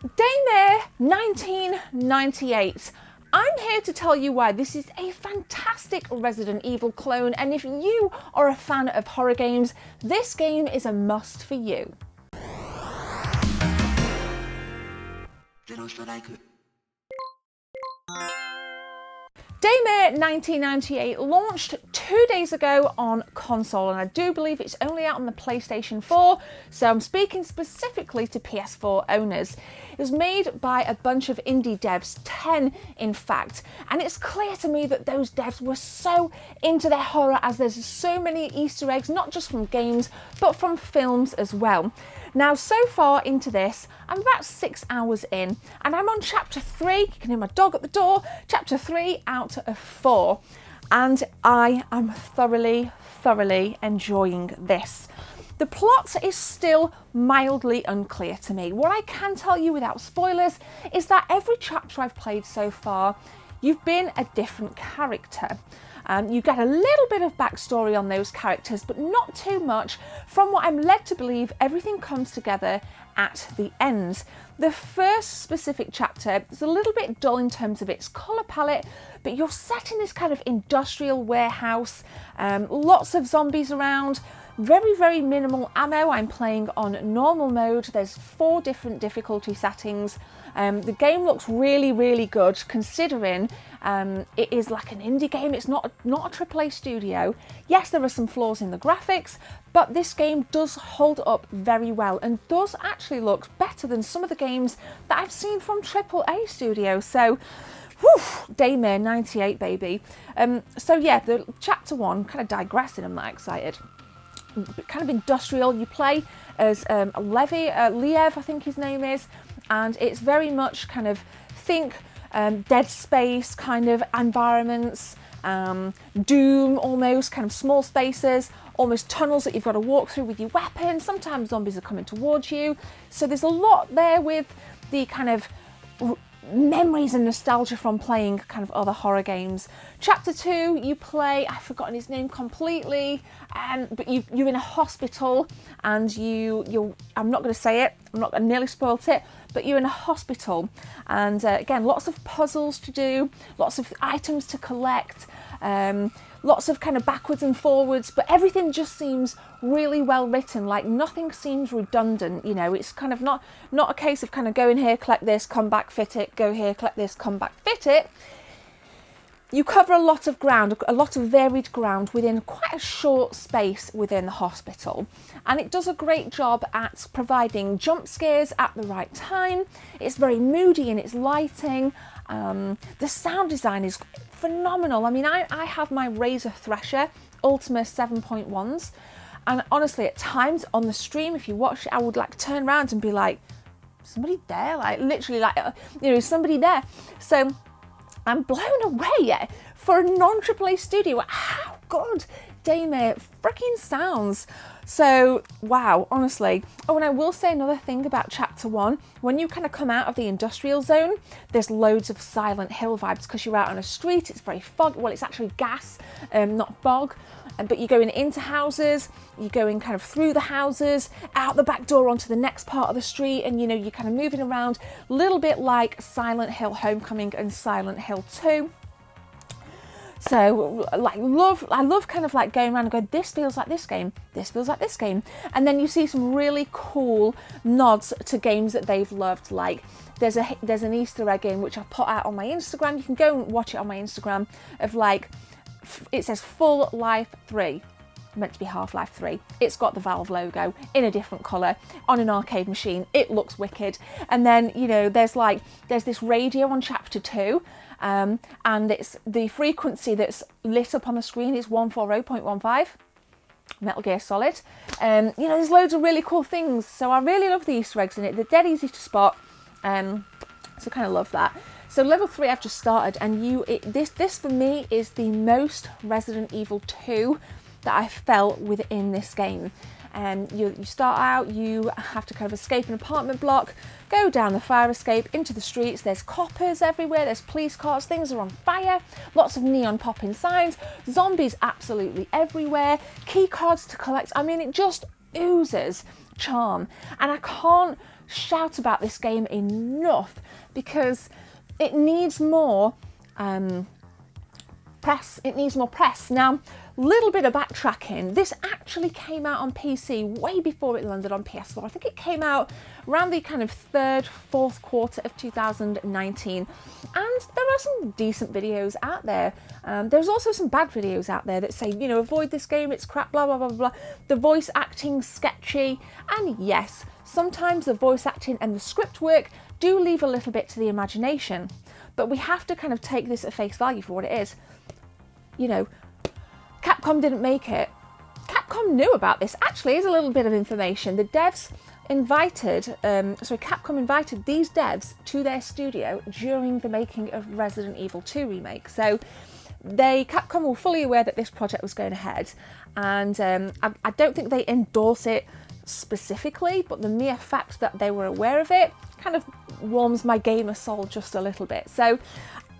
Daymare 1998. I'm here to tell you why this is a fantastic Resident Evil clone, and if you are a fan of horror games, this game is a must for you. Daymare 1998 launched 2 days ago on console, and I do believe it's only out on the PlayStation 4, so I'm speaking specifically to PS4 owners. It was made by a bunch of indie devs, 10 in fact, and it's clear to me that those devs were so into their horror, as there's so many Easter eggs, not just from games, but from films as well. Now, so far into this, I'm about 6 hours in, and I'm on chapter 3. You can hear my dog at the door. Chapter 3 out of 4, and I am thoroughly enjoying this. The plot is still mildly unclear to me. What I can tell you without spoilers is that every chapter I've played so far, you've been a different character. You get a little bit of backstory on those characters, but not too much. From what I'm led to believe, everything comes together at the end. The first specific chapter is a little bit dull in terms of its colour palette, but you're set in this kind of industrial warehouse, lots of zombies around, very minimal ammo. I'm playing on normal mode. There's 4 different difficulty settings. The game looks really good, considering it is like an indie game. It's not a AAA studio. Yes, there are some flaws in the graphics, but this game does hold up very well and does actually look better than some of the games that I've seen from AAA studios. So, whew, Daymare 98, baby. So yeah, the chapter 1, kind of digressing, I'm not excited. Kind of industrial. You play as Liev, I think his name is, and it's very much kind of think Dead Space kind of environments, Doom almost, kind of small spaces, almost tunnels that you've got to walk through with your weapon. Sometimes zombies are coming towards you, so there's a lot there with the kind of memories and nostalgia from playing kind of other horror games. Chapter 2, you play, I've forgotten his name completely, but you're in a hospital, and I'm not going to say it, I nearly spoilt it, but you're in a hospital, and again, lots of puzzles to do, lots of items to collect, lots of kind of backwards and forwards, but everything just seems really well written. Like, nothing seems redundant, you know. It's kind of not a case of kind of go in here, collect this, come back, fit it, go here, collect this, come back, fit it. You cover a lot of ground, a lot of varied ground within quite a short space within the hospital, and it does a great job at providing jump scares at the right time. It's very moody in its lighting. The sound design is phenomenal. I mean, I have my Razer Thresher Ultima 7.1s, and honestly, at times on the stream, if you watch it, I would like turn around and be like, somebody there, like literally, like somebody there. So I'm blown away for a non-AAA studio. How good Daymare freaking sounds. So, wow, honestly. Oh, and I will say another thing about chapter 1. When you kind of come out of the industrial zone, there's loads of Silent Hill vibes, because you're out on a street. It's very foggy. Well, it's actually gas, not fog. But you're going into houses, you're going kind of through the houses, out the back door onto the next part of the street, and you're kind of moving around, a little bit like Silent Hill Homecoming and Silent Hill 2. So, like, I love kind of like going around and going, this feels like this game, this feels like this game. And then you see some really cool nods to games that they've loved. Like, there's an Easter egg in, which I put out on my Instagram. You can go and watch it on my Instagram, of like, it says Full Life 3, meant to be Half-Life 3. It's got the Valve logo in a different colour on an arcade machine. It looks wicked. And then, there's this radio on chapter 2, and it's the frequency that's lit up on the screen is 140.15. Metal Gear Solid. There's loads of really cool things. So I really love the Easter eggs in it. They're dead easy to spot. So I kind of love that. So level 3 I've just started, and this for me is the most Resident Evil 2 that I felt within this game. You start out, you have to kind of escape an apartment block, go down the fire escape into the streets. There's coppers everywhere, there's police cars, things are on fire, lots of neon popping signs, zombies absolutely everywhere, key cards to collect. I mean, it just oozes charm, and I can't shout about this game enough because it needs more press. It needs more press. Now, little bit of backtracking. This actually came out on PC way before it landed on PS4. I think it came out around the kind of third, fourth quarter of 2019. And there are some decent videos out there. There's also some bad videos out there that say, you know, avoid this game, it's crap, blah, blah, blah, blah. The voice acting's sketchy. And yes, sometimes the voice acting and the script work do leave a little bit to the imagination. But we have to kind of take this at face value for what it is. You know, Capcom didn't make it. Capcom knew about this. Actually, here's a little bit of information. The devs Capcom invited these devs to their studio during the making of Resident Evil 2 remake. So Capcom were fully aware that this project was going ahead, and I don't think they endorse it specifically, but the mere fact that they were aware of it kind of warms my gamer soul just a little bit. So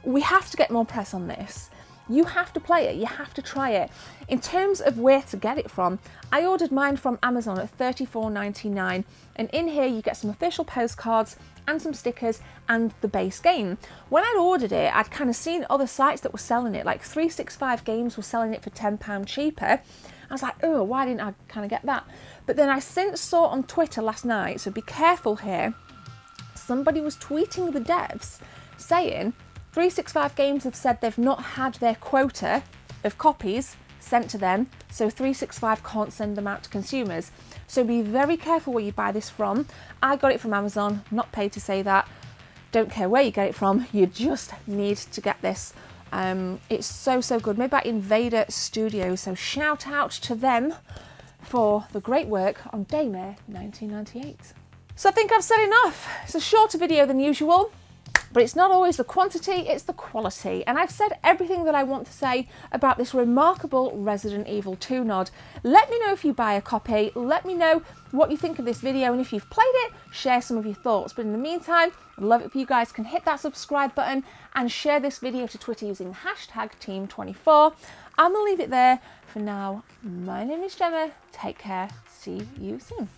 we have to get more press on this. You have to play it, you have to try it. In terms of where to get it from, I ordered mine from Amazon at $34.99, and in here you get some official postcards and some stickers and the base game. When I'd ordered it, I'd kind of seen other sites that were selling it, like 365 Games were selling it for £10 cheaper. I was like, oh, why didn't I kind of get that? But then I since saw on Twitter last night, so be careful here, somebody was tweeting the devs saying 365 Games have said they've not had their quota of copies sent to them, so 365 can't send them out to consumers. So be very careful where you buy this from. I got it from Amazon, not paid to say that. Don't care where you get it from, you just need to get this. It's so good, made by Invader Studios, so shout out to them for the great work on Daymare 1998. So I think I've said enough. It's a shorter video than usual, but it's not always the quantity, it's the quality. And I've said everything that I want to say about this remarkable Resident Evil 2 nod. Let me know if you buy a copy, let me know what you think of this video, and if you've played it, share some of your thoughts. But in the meantime, I'd love it if you guys can hit that subscribe button and share this video to Twitter using the hashtag Team24. I'm gonna leave it there for now. My name is Gemma, take care, see you soon.